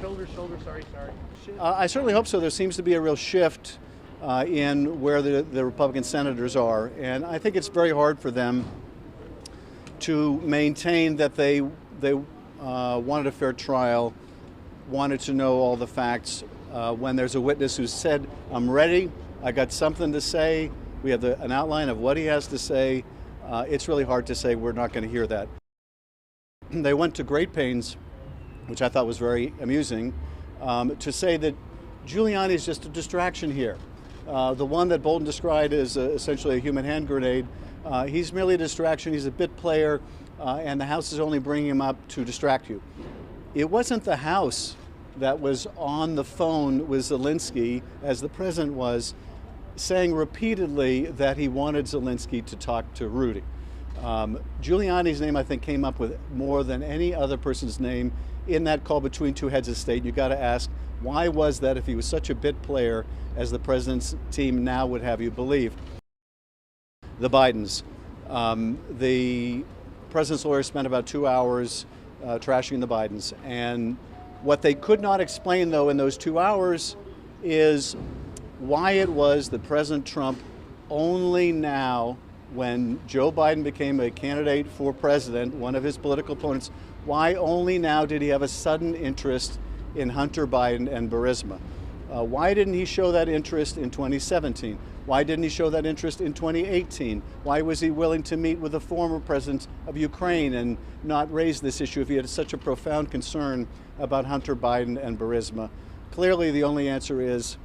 Shoulder, sorry. I certainly hope so. There seems to be a real shift in where the Republican senators are, and I think it's very hard for them to maintain that they wanted a fair trial, wanted to know all the facts, when there's a witness who said, I'm ready, I got something to say, we have an outline of what he has to say. It's really hard to say we're not going to hear that. They went to great pains, which I thought was very amusing, to say that Giuliani is just a distraction here. The one that Bolton described as essentially a human hand grenade, he's merely a distraction, he's a bit player, and the House is only bringing him up to distract you. It wasn't the House that was on the phone with Zelensky, as the president was, saying repeatedly that he wanted Zelensky to talk to Rudy. Giuliani's name, I think, came up with more than any other person's name in that call between two heads of state. You got to ask, why was that if he was such a bit player as the president's team now would have you believe? The Bidens. The president's lawyers spent about 2 hours trashing the Bidens. And what they could not explain, though, in those 2 hours is why it was that President Trump only now, when Joe Biden became a candidate for president, one of his political opponents, why only now did he have a sudden interest in Hunter Biden and Burisma? Why didn't he show that interest in 2017? Why didn't he show that interest in 2018? Why was he willing to meet with the former president of Ukraine and not raise this issue if he had such a profound concern about Hunter Biden and Burisma? Clearly, the only answer is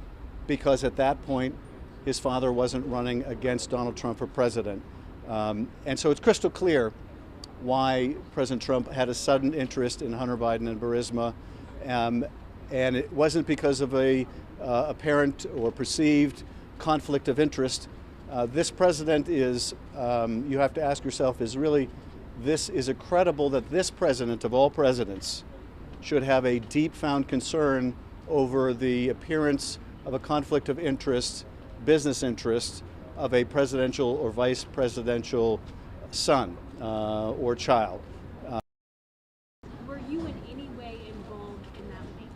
because at that point, his father wasn't running against Donald Trump for president. And so it's crystal clear why President Trump had a sudden interest in Hunter Biden and Burisma. And it wasn't because of a apparent or perceived conflict of interest. This president is, you have to ask yourself, is it credible that this president of all presidents should have a deep found concern over the appearance of a conflict of interest, business interest, of a presidential or vice presidential son or child? Were you in any way involved in that leak?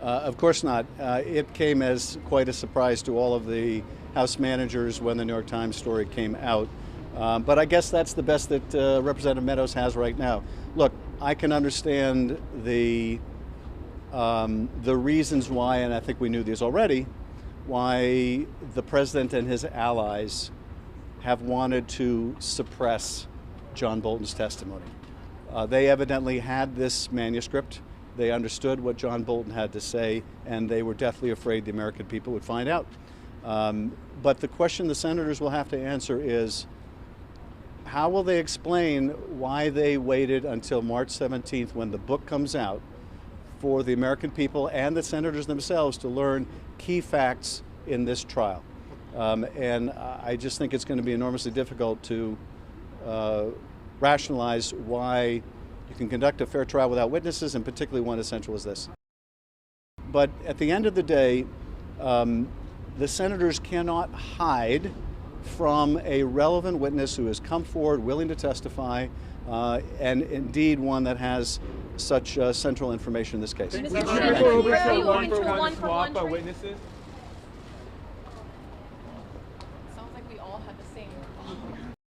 Of course not. It came as quite a surprise to all of the House managers when the New York Times story came out. But I guess that's the best that Representative Meadows has right now. Look, I can understand the reasons why, and I think we knew these already, why the president and his allies have wanted to suppress John Bolton's testimony. They evidently had this manuscript. They understood what John Bolton had to say, and they were deathly afraid the American people would find out. But the question the senators will have to answer is, how will they explain why they waited until March 17th, when the book comes out, for the American people and the senators themselves to learn key facts in this trial? And I just think it's going to be enormously difficult to rationalize why you can conduct a fair trial without witnesses, and particularly one as central as this. But at the end of the day, the senators cannot hide from a relevant witness who has come forward willing to testify, and indeed one that has such central information in this case. Would you go over to a one-for-one swap of witnesses?